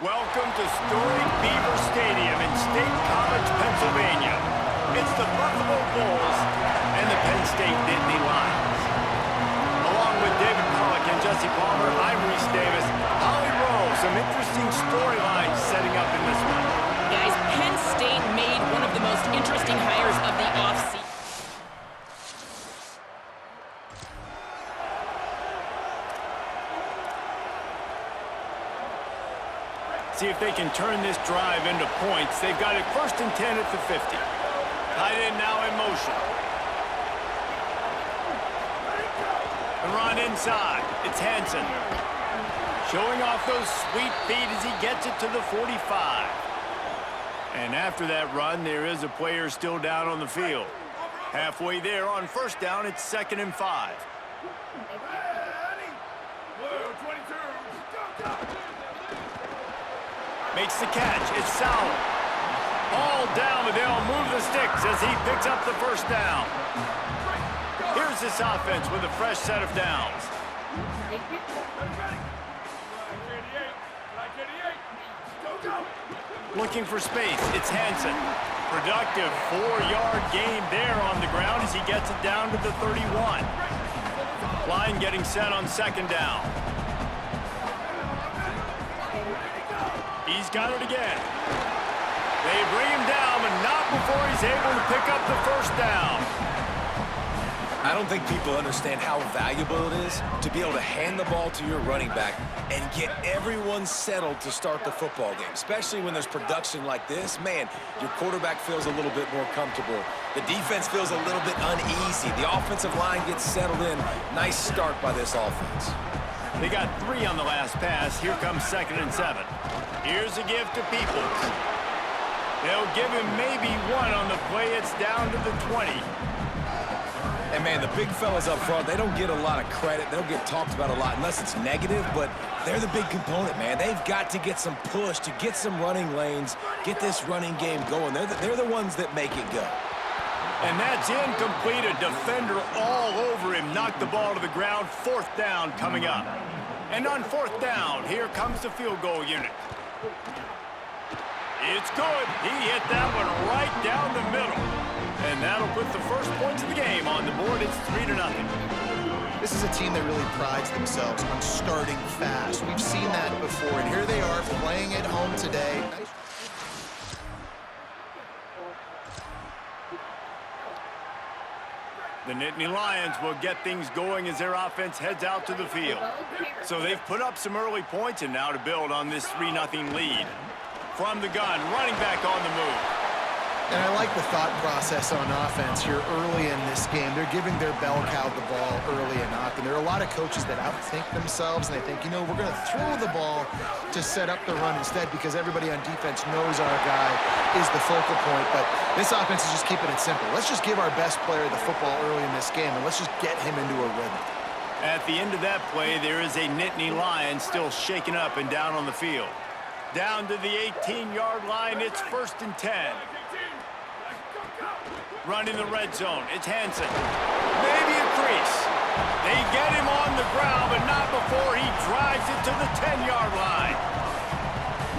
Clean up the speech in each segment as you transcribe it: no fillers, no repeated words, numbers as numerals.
Welcome to storied Beaver Stadium in State College, Pennsylvania. It's the Buffalo Bulls and the Penn State Nittany Lions. Along with David Pollack and Jesse Palmer, I'm Reese Davis. Holly Rowe, some interesting storylines setting up in this one. Guys, Penn State made one of the most interesting hires of the offseason. See if they can turn this drive into points. They've got it 1st and 10 at the 50. Tight end now in motion. The run inside. It's Hansen. Showing off those sweet feet as he gets it to the 45. And after that run, there is a player still down on the field. Halfway there on 1st down, it's 2nd and 5. Makes the catch. It's Sauer. All down, but they'll move the sticks as he picks up the 1st down. Here's this offense with a fresh set of downs. Looking for space. It's Hansen. Productive 4-yard gain there on the ground as he gets it down to the 31. Line getting set on 2nd down. He's got it again. They bring him down, but not before he's able to pick up the 1st down. I don't think people understand how valuable it is to be able to hand the ball to your running back and get everyone settled to start the football game, especially when there's production like this. Man, your quarterback feels a little bit more comfortable. The defense feels a little bit uneasy. The offensive line gets settled in. Nice start by this offense. They got 3 on the last pass. Here comes 2nd and 7. Here's a give to Peoples. They'll give him maybe 1 on the play. It's down to the 20. And, man, the big fellas up front, they don't get a lot of credit. They don't get talked about a lot unless it's negative, but they're the big component, man. They've got to get some push, to get some running lanes, get this running game going. They're the ones that make it go. And that's incomplete. A defender all over him. Knocked the ball to the ground. 4th down coming up. And on 4th down, here comes the field goal unit. It's good. He hit that one right down the middle. And that'll put the first points of the game on the board. It's 3-0. This is a team that really prides themselves on starting fast. We've seen that before, and here they are playing at home today. The Nittany Lions will get things going as their offense heads out to the field. So they've put up some early points, and now to build on this 3-0 lead. From the gun, running back on the move. And I like the thought process on offense here early in this game. They're giving their bell cow the ball early and often. There are a lot of coaches that outthink themselves, and they think, you know, we're going to throw the ball to set up the run instead because everybody on defense knows our guy is the focal point. But this offense is just keeping it simple. Let's just give our best player the football early in this game, and let's just get him into a rhythm. At the end of that play, there is a Nittany Lion still shaken up and down on the field. Down to the 18-yard line, it's 1st and 10. Running the red zone, it's Hansen. Maybe a crease. They get him on the ground, but not before he drives it to the 10-yard line.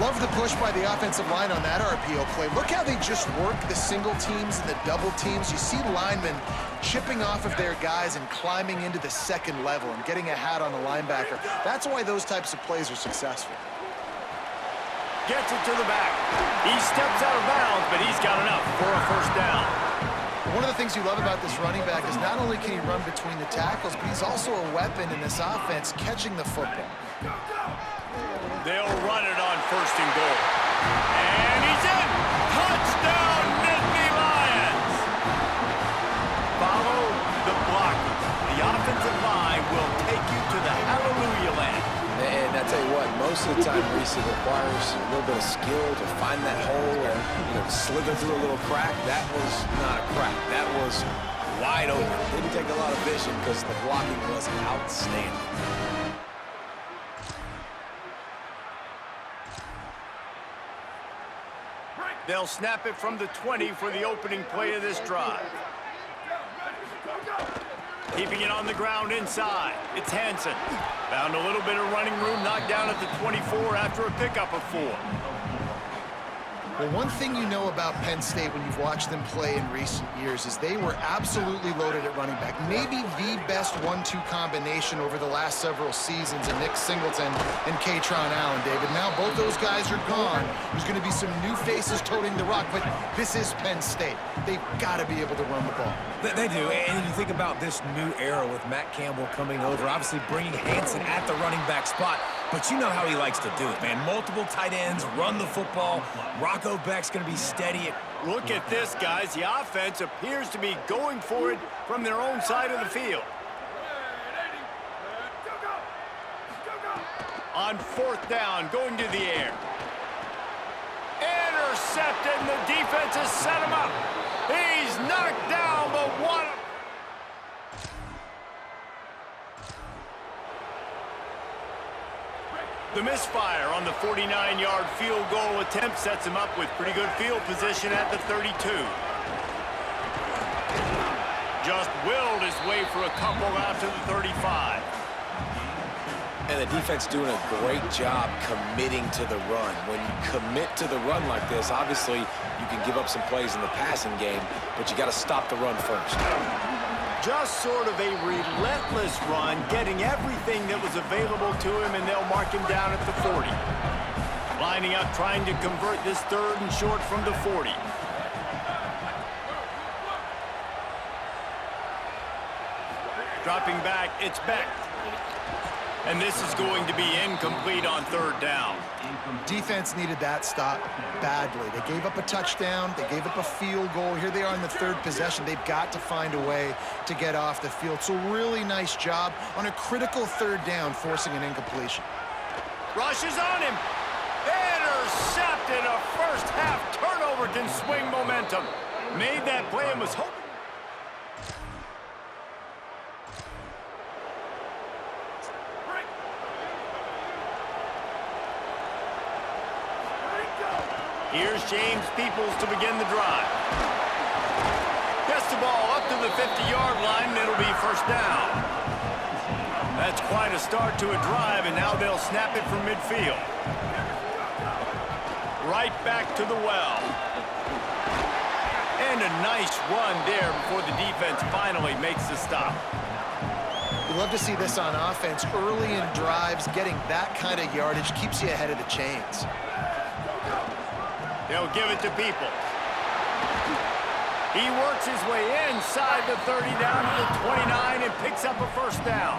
Love the push by the offensive line on that RPO play. Look how they just work the single teams and the double teams. You see linemen chipping off of their guys and climbing into the 2nd level and getting a hat on the linebacker. That's why those types of plays are successful. Gets it to the back. He steps out of bounds, but he's got enough for a 1st down. One of the things you love about this running back is not only can he run between the tackles, but he's also a weapon in this offense catching the football. They'll run it on 1st and goal. And he's in! Touchdown, Nittany Lions! Follow the blockers. The offensive line will take you to the hallelujah land. And I tell you what, most of the time, Reese, it requires a little bit of skill to find that hole and, slither through a little crack. That was not a crack. That was wide open. Didn't take a lot of vision because the blocking was outstanding. They'll snap it from the 20 for the opening play of this drive. Keeping it on the ground inside. It's Hansen. Found a little bit of running room, knocked down at the 24 after a pickup of 4. Well, one thing you know about Penn State when you've watched them play in recent years is they were absolutely loaded at running back. Maybe the best 1-2 combination over the last several seasons in Nick Singleton and Kaytron Allen, David. Now both those guys are gone. There's going to be some new faces toting the rock, but this is Penn State. They've got to be able to run the ball. They do, and you think about this new era with Matt Campbell coming over, obviously bringing Hansen at the running back spot, but you know how he likes to do it, man. Multiple tight ends, run the football. Rocco Beck's going to be steady. Look at this, guys. The offense appears to be going for it from their own side of the field. On 4th down, going to the air. Intercepted, and the defense has set him up. He's knocked down, but what? The misfire on the 49-yard field goal attempt sets him up with pretty good field position at the 32. Just willed his way for a couple out to the 35. And the defense doing a great job committing to the run. When you commit to the run like this, obviously you can give up some plays in the passing game, but you got to stop the run first. Just sort of a relentless run, getting everything that was available to him, and they'll mark him down at the 40. Lining up, trying to convert this 3rd and short from the 40. Dropping back, it's Beck. And this is going to be incomplete on 3rd down. Defense needed that stop badly. They gave up a touchdown. They gave up a field goal. Here they are in the 3rd possession. They've got to find a way to get off the field. So really nice job on a critical 3rd down, forcing an incompletion. Rushes on him. Intercepted. A first-half turnover can swing momentum. Made that play and was hoping. Here's James Peoples to begin the drive. Gets the ball up to the 50-yard line, and it'll be 1st down. That's quite a start to a drive, and now they'll snap it from midfield. Right back to the well. And a nice run there before the defense finally makes the stop. You love to see this on offense. Early in drives, getting that kind of yardage keeps you ahead of the chains. They'll give it to Peoples. He works his way inside the 30 down to the 29 and picks up a 1st down.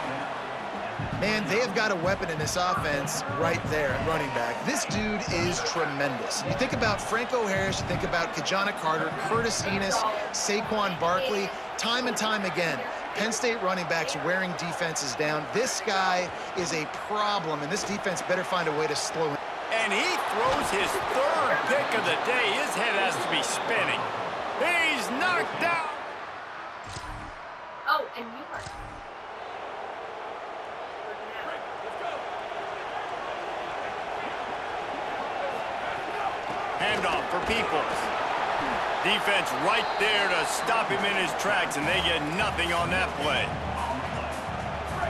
Man, they have got a weapon in this offense right there at running back. This dude is tremendous. You think about Franco Harris, you think about Kajana Carter, Curtis Enos, Saquon Barkley, time and time again. Penn State running backs wearing defenses down. This guy is a problem, and this defense better find a way to slow him. And he throws his 3rd pick of the day. His head has to be spinning. He's knocked down. Oh, and you are. Handoff for Peoples. Defense right there to stop him in his tracks, and they get nothing on that play.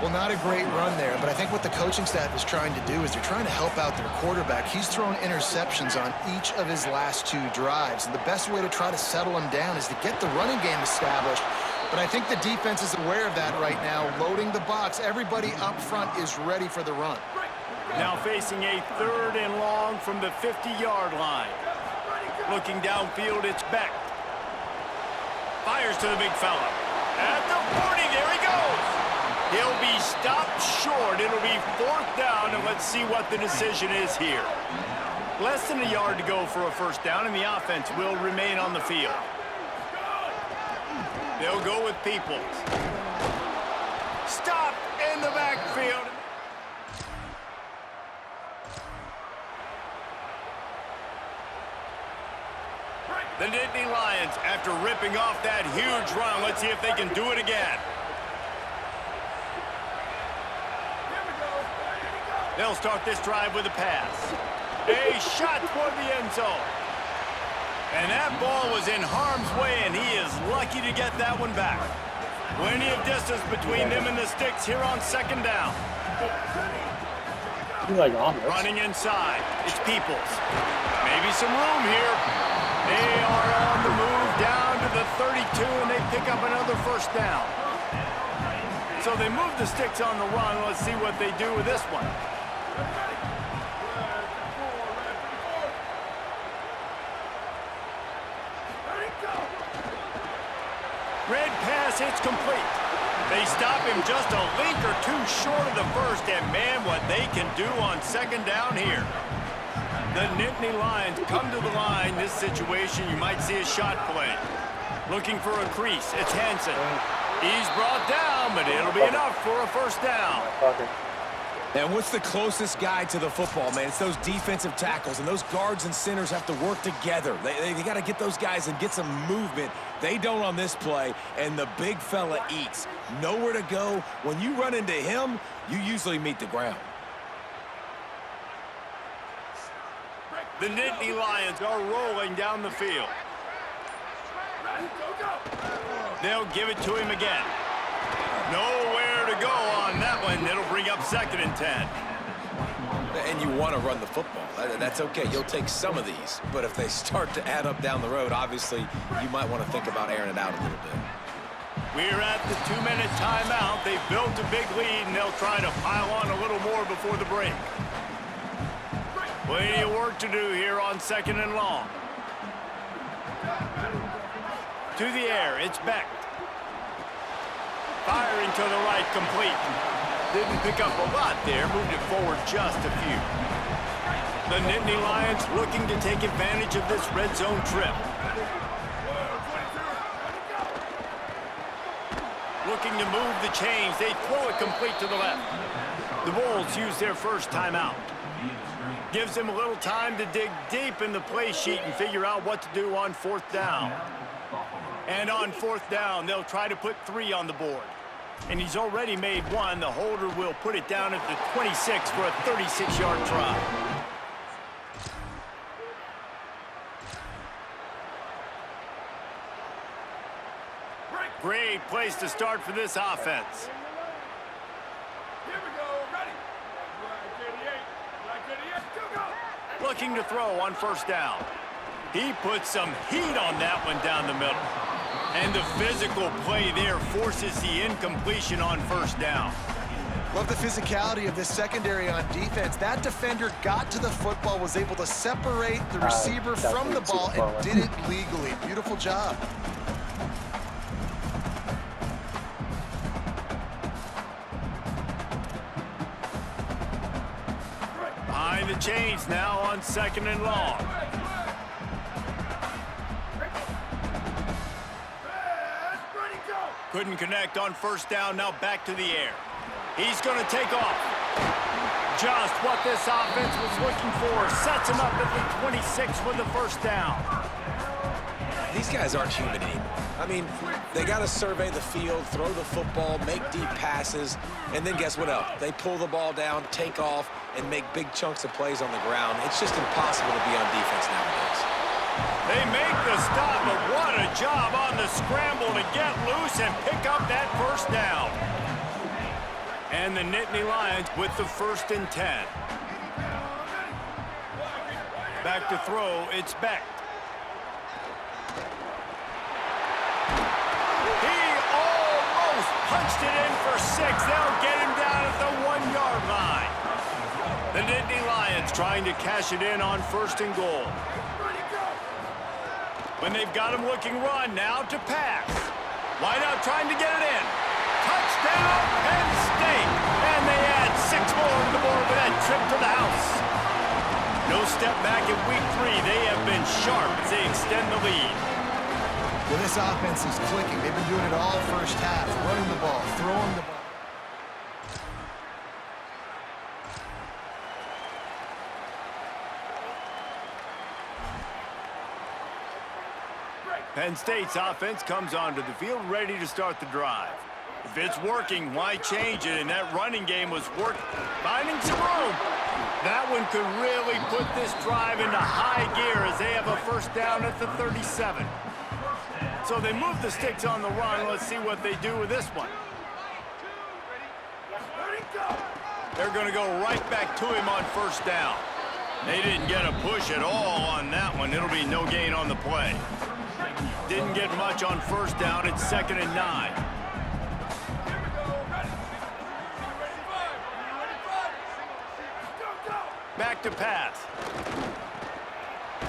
Well, not a great run there, but I think what the coaching staff is trying to do is they're trying to help out their quarterback. He's thrown interceptions on each of his last 2 drives, and the best way to try to settle him down is to get the running game established. But I think the defense is aware of that right now, loading the box. Everybody up front is ready for the run. Now facing a 3rd and long from the 50-yard line. Looking downfield, it's Beck. Fires to the big fella. At the 40, there he goes. He'll be stopped short. It'll be 4th down, and let's see what the decision is here. Less than a yard to go for a 1st down, and the offense will remain on the field. They'll go with Peoples. Stop in the backfield. The Nittany Lions, after ripping off that huge run, let's see if they can do it again. They'll start this drive with a pass. A shot toward the end zone. And that ball was in harm's way, and he is lucky to get that one back. Plenty of distance between them and the sticks here on second down. Running inside. It's Peoples. Maybe some room here. They are on the move down to the 32, and they pick up another first down. So they move the sticks on the run. Let's see what they do with this one. Red pass, it's complete. They stop him just a link or two short of the first, and man, what they can do on second down here. The Nittany Lions come to the line. This situation, you might see a shot play. Looking for a crease, it's Hansen. He's brought down, but it'll be enough for a first down. And what's the closest guy to the football, man? It's those defensive tackles, and those guards and centers have to work together. They got to get those guys and get some movement. They don't on this play, and the big fella eats. Nowhere to go. When you run into him, you usually meet the ground. The Nittany Lions are rolling down the field. They'll give it to him again. Nowhere to go on that one. It'll bring up 2nd and 10. And you want to run the football. That's okay. You'll take some of these. But if they start to add up down the road, obviously, you might want to think about airing it out a little bit. We're at the 2-minute timeout. They've built a big lead, and they'll try to pile on a little more before the break. Plenty of work to do here on 2nd and long. To the air, it's Beck. Firing to the right, complete. Didn't pick up a lot there, moved it forward just a few. The Nittany Lions looking to take advantage of this red zone trip. Looking to move the chains. They throw it complete to the left. The Bulls use their first timeout. Gives them a little time to dig deep in the play sheet and figure out what to do on 4th down. And on 4th down, they'll try to put 3 on the board. And he's already made 1. The holder will put it down at the 26 for a 36-yard try. Great place to start for this offense. Here we go, ready. Looking to throw on 1st down. He puts some heat on that one down the middle. And the physical play there forces the incompletion on 1st down. Love the physicality of this secondary on defense. That defender got to the football, was able to separate the receiver from the ball, and did it legally. Beautiful job. Behind the chains now on 2nd and long. Couldn't connect on 1st down, now back to the air. He's going to take off. Just what this offense was looking for. Sets him up at the 26 with the 1st down. These guys aren't human anymore. I mean, they got to survey the field, throw the football, make deep passes, and then guess what else? They pull the ball down, take off, and make big chunks of plays on the ground. It's just impossible to be on defense nowadays. They make the stop, but what a job on the scramble to get loose and pick up that 1st down. And the Nittany Lions with the 1st and 10. Back to throw, it's Beck. He almost punched it in for 6. They'll get him down at the 1-yard line. The Nittany Lions trying to cash it in on 1st and goal. When they've got him looking run, now to pass. Wideout trying to get it in. Touchdown, Penn State. And they add 6 more to the board with that trip to the house. No step back in week 3. They have been sharp as they extend the lead. Well, this offense is clicking. They've been doing it all first half. Running the ball, throwing the ball. Penn State's offense comes onto the field ready to start the drive. If it's working, why change it? And that running game was finding some room. That one could really put this drive into high gear as they have a 1st down at the 37. So they move the sticks on the run. Let's see what they do with this one. They're going to go right back to him on first down. They didn't get a push at all on that one. It'll be no gain on the play. Didn't get much on first down. It's 2nd and 9. Back to pass.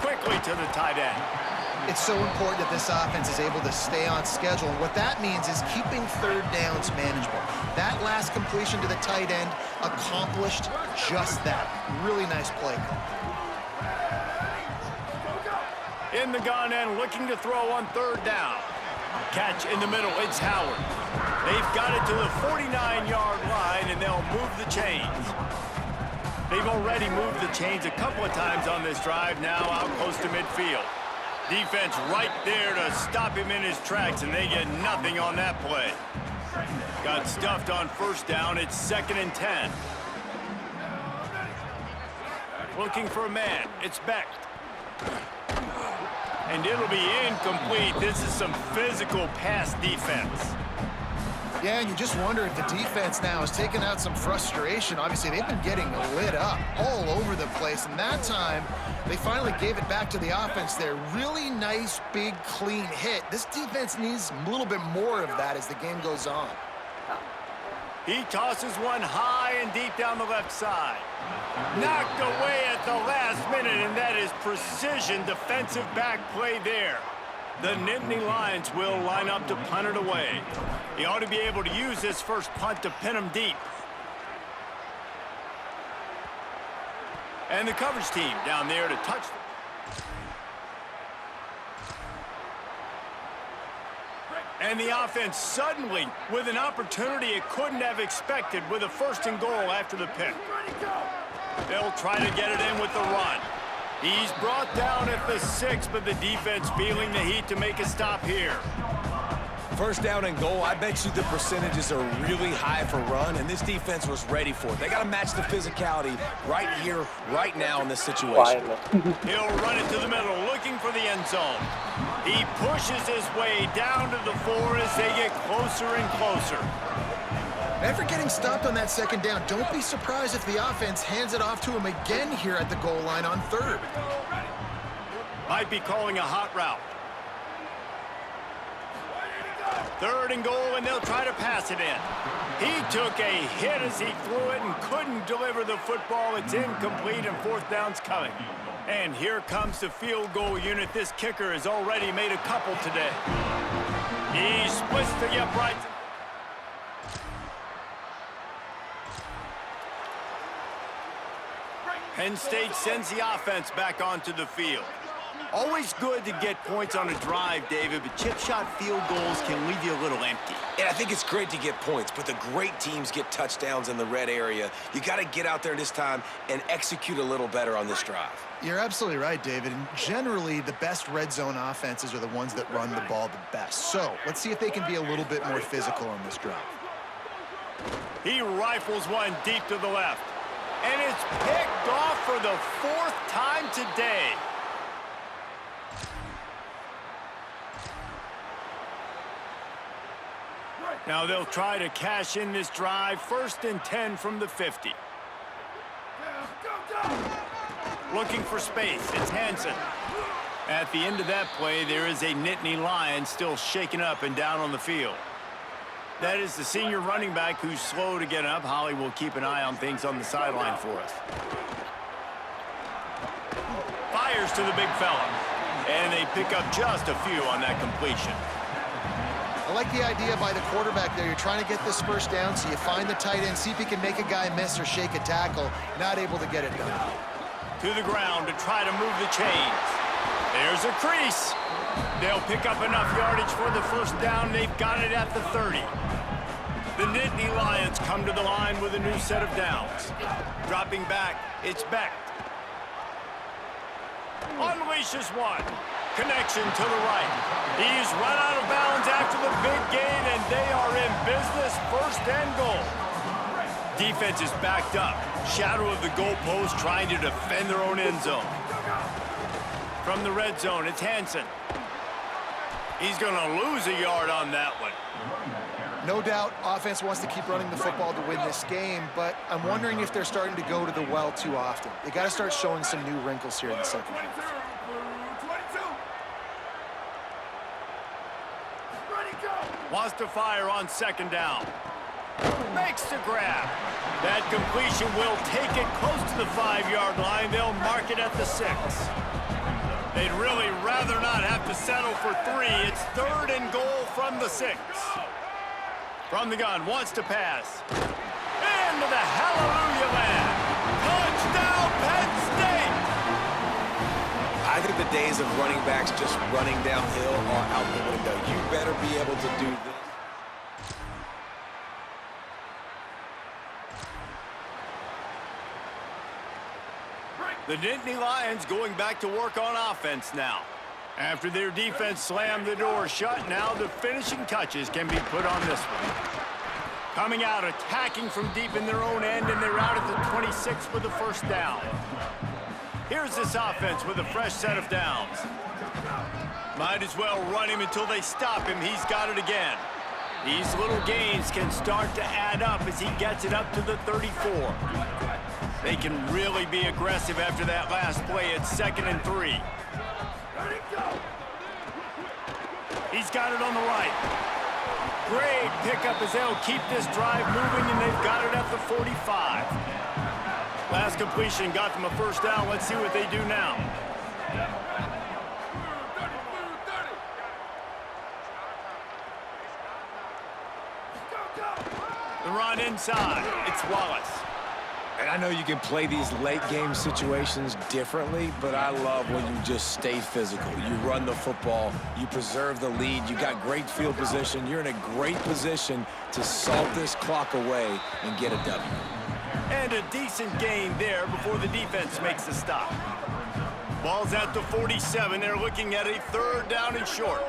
Quickly to the tight end. It's so important that this offense is able to stay on schedule. And what that means is keeping third downs manageable. That last completion to the tight end accomplished just that. Really nice play. In the gun and looking to throw on 3rd down. Catch in the middle. It's Howard. They've got it to the 49-yard line, and they'll move the chains. They've already moved the chains a couple of times on this drive, now out close to midfield. Defense right there to stop him in his tracks, and they get nothing on that play. Got stuffed on first down. It's 2nd and 10. Looking for a man. It's Beck. And it'll be incomplete. This is some physical pass defense. Yeah, and you just wonder if the defense now has taken out some frustration. Obviously, they've been getting lit up all over the place, and that time, they finally gave it back to the offense there. Really nice, big, clean hit. This defense needs a little bit more of that as the game goes on. He tosses one high and deep down the left side. Knocked away at the last minute, and that is precision defensive back play there. The Nittany Lions will line up to punt it away. He ought to be able to use this first punt to pin him deep. And the coverage team down there to touch them. And the offense suddenly with an opportunity it couldn't have expected with a 1st and goal after the pick. They'll try to get it in with the run. He's brought down at the 6, but the defense feeling the heat to make a stop here. 1st down and goal, I bet you the percentages are really high for run, and this defense was ready for it. They got to match the physicality right here, right now in this situation. He'll run it to the middle, looking for the end zone. He pushes his way down to the 4 as they get closer and closer. After getting stopped on that 2nd down, don't be surprised if the offense hands it off to him again here at the goal line on 3rd. Might be calling a hot route. 3rd and goal, and they'll try to pass it in. He took a hit as he threw it and couldn't deliver the football. It's incomplete, and 4th down's coming. And here comes the field goal unit. This kicker has already made a couple today. He splits the uprights. Penn State sends the offense back onto the field. Always good to get points on a drive, David, but chip shot field goals can leave you a little empty. And I think it's great to get points, but the great teams get touchdowns in the red area. You got to get out there this time and execute a little better on this drive. You're absolutely right, David. And generally, the best red zone offenses are the ones that run the ball the best. So let's see if they can be a little bit more physical on this drive. He rifles one deep to the left. And it's picked off for the 4th time today. Now they'll try to cash in this drive. 1st and 10 from the 50. Looking for space. It's Hansen. At the end of that play, there is a Nittany Lion still shaken up and down on the field. That is the senior running back who's slow to get up. Holly will keep an eye on things on the sideline for us. Fires to the big fella. And they pick up just a few on that completion. I like the idea by the quarterback there. You're trying to get this 1st down, so you find the tight end, see if he can make a guy miss or shake a tackle. Not able to get it done. To the ground to try to move the chains. There's a crease. They'll pick up enough yardage for the 1st down. They've got it at the 30. The Nittany Lions come to the line with a new set of downs. Dropping back, it's Beck. Unleashes one. Connection to the right. He's run out of bounds after the big gain, and they are in business. 1st and goal. Defense is backed up. Shadow of the goalpost trying to defend their own end zone. From the red zone, it's Hansen. He's going to lose a yard on that one. No doubt offense wants to keep running the football to win this game, but I'm wondering if they're starting to go to the well too often. They got to start showing some new wrinkles here in the second half. 22. Wants to fire on second down. Makes the grab. That completion will take it close to the 5-yard line. They'll mark it at the 6. They'd really rather not have to settle for 3. It's 3rd and goal from the 6. From the gun, wants to pass. Into the hallelujah land. Touchdown, Penn State! I think the days of running backs just running downhill are out the window. You better be able to do this. The Nittany Lions going back to work on offense now. After their defense slammed the door shut, now the finishing touches can be put on this one. Coming out, attacking from deep in their own end, and they're out at the 26 with the first down. Here's this offense with a fresh set of downs. Might as well run him until they stop him. He's got it again. These little gains can start to add up as he gets it up to the 34. They can really be aggressive after that last play. It's 2nd and 3. He's got it on the right. Great pickup as they'll keep this drive moving, and they've got it at the 45. Last completion got them a first down. Let's see what they do now. The run inside. It's Wallace. And I know you can play these late game situations differently, but I love when you just stay physical. You run the football, you preserve the lead, you got great field position, you're in a great position to salt this clock away and get a W. And a decent gain there before the defense makes the stop. Ball's at the 47. They're looking at a 3rd down and short.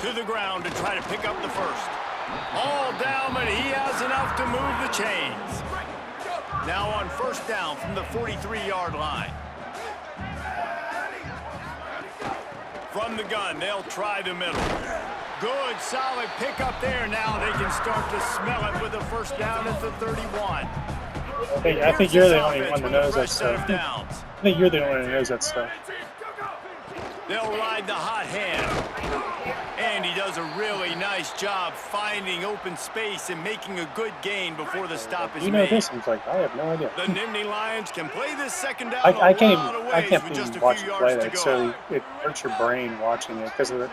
To the ground to try to pick up the first. All down, but he has enough to move the chains. Now on first down from the 43-yard line. From the gun, they'll try the middle. Good, solid pickup there. Now they can start to smell it with a first down at the 31. I think you're the only one that knows that stuff. I think you're the only one that knows that stuff. They'll ride the hot hand. And he does a really nice job finding open space and making a good gain before the stop is made. You know this? It's like, I have no idea. The Nittany Lions can play this second down I can't a lot of ways I can't with just even a watch few you play yards to that, go. so it hurts your brain watching it because of it.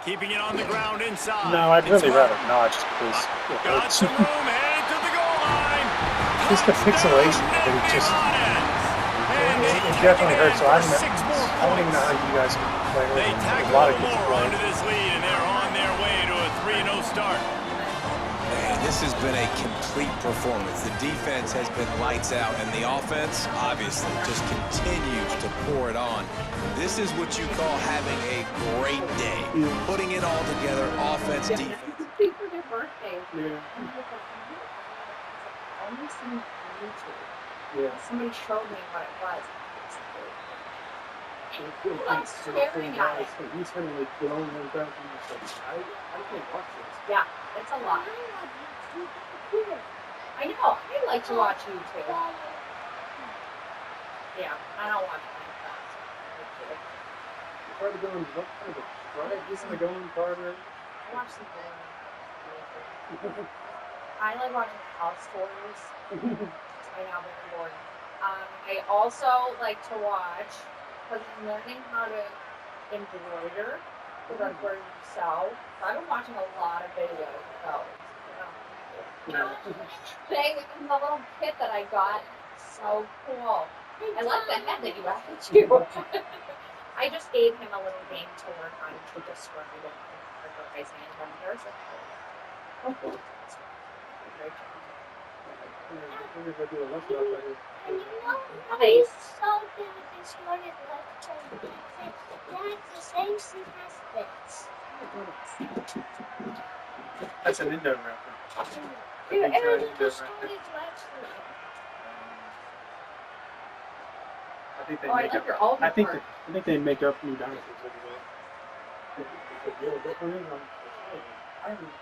Keeping it on the ground inside. No, I'd really rather not, just because it Got hurts. some room, headed to the goal line. Just the pixelation, it just it definitely hurts. So I don't even know how you guys can play They it. tack A a lot of little kids more play onto it. this lead, and they're on their way to a 3-0 start. Man, this has been a complete performance. The defense has been lights out, and the offense, obviously, just continues to pour it on. This is what you call having a great day. Putting it all together, offense, defense. Speak for their birthday. Yeah. I only seen it on YouTube. Yeah. Somebody showed me what it was. Like staring at it. he's kind of like blowing him back and he's like, I can't watch this. Yeah, it's a lot. I know. I like to watch YouTube. Yeah, I don't watch Minecraft. Part of going, what kind of a strike? Isn't the going part of it? I watch some videos. I like watching house stories. I know, very boring. I also like to watch, because I'm learning how to embroider, because that's where you sew. So I've been watching a lot of videos of those. The little kit that I got, so cool. I like the head that you added to. I just gave him a little game to work on to describe it for his hand vendors. Great job. Nice. So good with this morning left turn. That's the same thing as this. That's an Indo reference. Dude, I think everything Indo was reference. started last week. I think they Oh, I make like up. your Aldi I think card. they make up new dynasties every day. The deal different is I haven't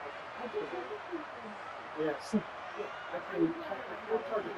yes. I can charge it.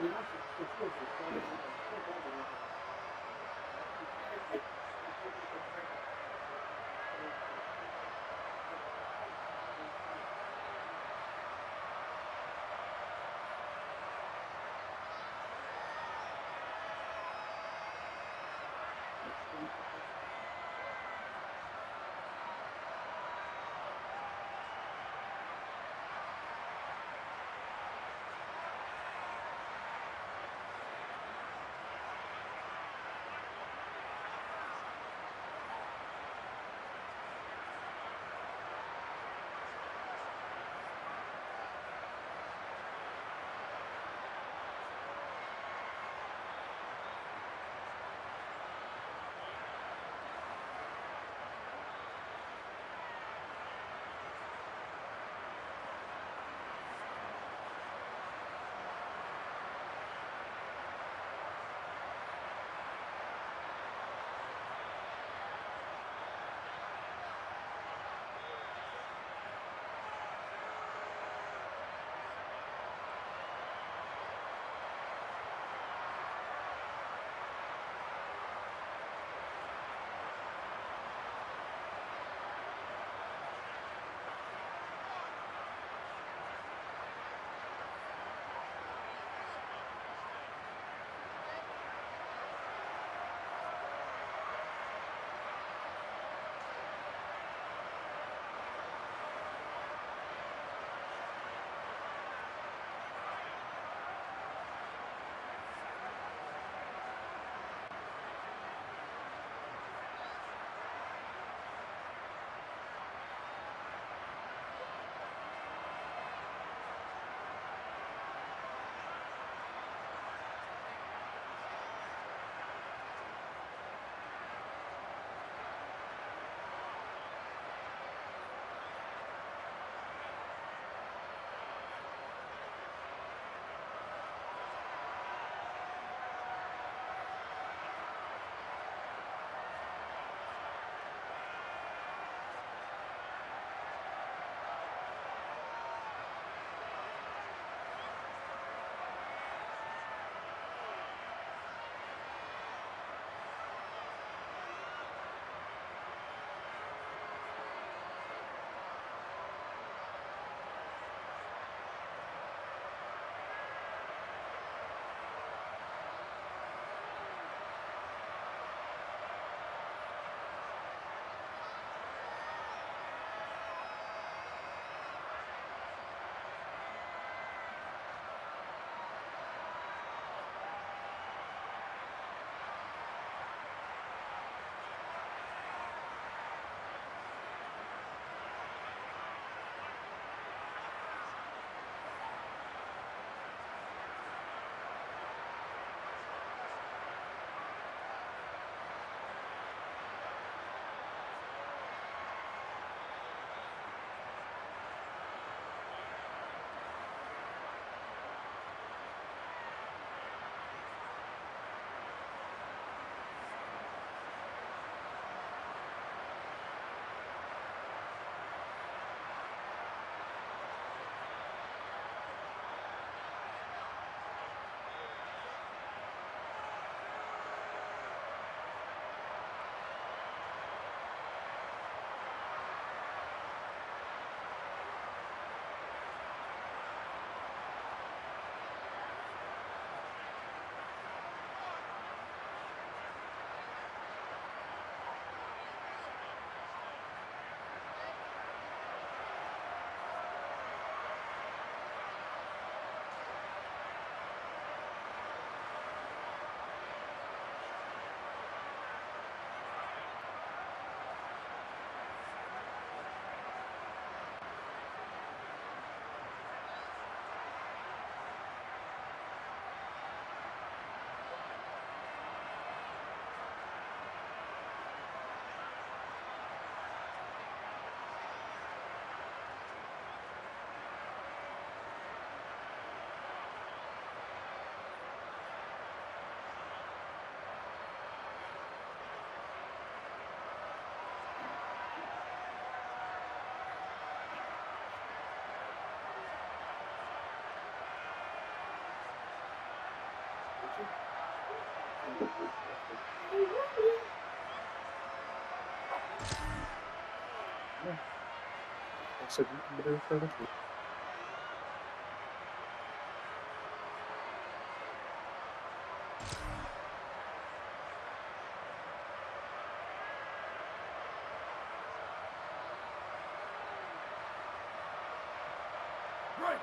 Looks like we can do for the field.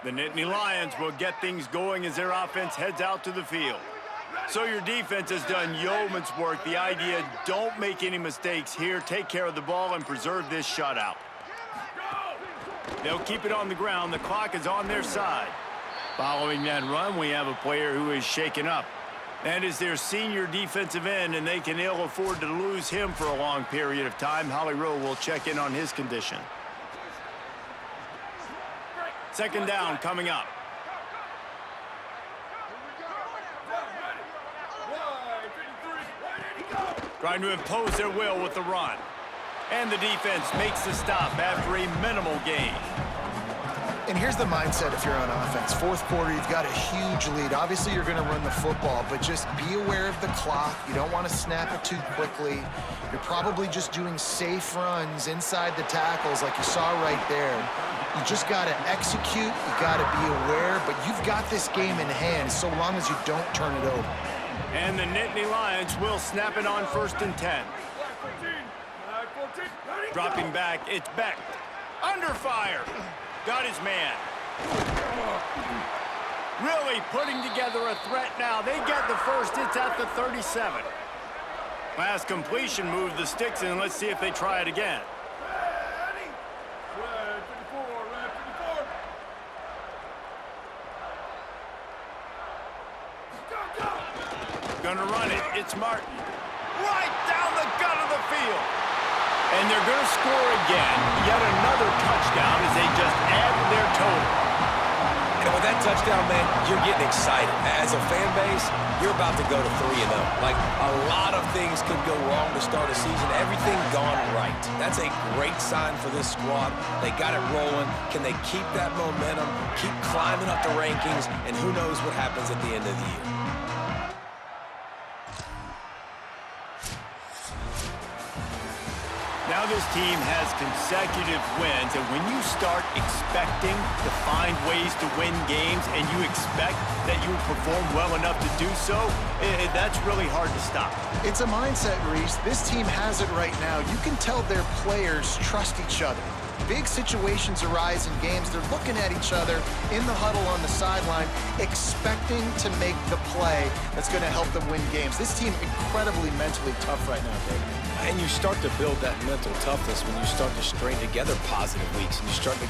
The Nittany Lions will get things going as their offense heads out to the field. So your defense has done yeoman's work. The idea, don't make any mistakes here. Take care of the ball and preserve this shutout. They'll keep it on the ground. The clock is on their side. Following that run, we have a player who is shaken up. And is their senior defensive end, and they can ill afford to lose him for a long period of time. Holly Rowe will check in on his condition. Second down coming up. Trying to impose their will with the run. And the defense makes the stop after a minimal gain. And here's the mindset if you're on offense. Fourth quarter, you've got a huge lead. Obviously, you're going to run the football, but just be aware of the clock. You don't want to snap it too quickly. You're probably just doing safe runs inside the tackles like you saw right there. You just got to execute. You got to be aware, but you've got this game in hand so long as you don't turn it over. And the Nittany Lions will snap it on 1st and 10. Dropping back, it's Beck. Under fire. Got his man. Really putting together a threat now. They get the first. It's at the 37. Last completion moved the sticks in. Let's see if they try it again. Gonna run it. It's Martin. Right down the gut of the field. And they're going to score again. Yet another touchdown as they just add to their total. And with that touchdown, man, you're getting excited. As a fan base, you're about to go to 3-0. Like, a lot of things could go wrong to start a season. Everything gone right. That's a great sign for this squad. They got it rolling. Can they keep that momentum, keep climbing up the rankings, and who knows what happens at the end of the year. Now this team has consecutive wins, and when you start expecting to find ways to win games and you expect that you will perform well enough to do so, that's really hard to stop. It's a mindset, Reese. This team has it right now. You can tell their players trust each other. Big situations arise in games. They're looking at each other in the huddle on the sideline, expecting to make the play that's going to help them win games. This team incredibly mentally tough right now, David. And you start to build that mental toughness when you start to string together positive weeks and you start to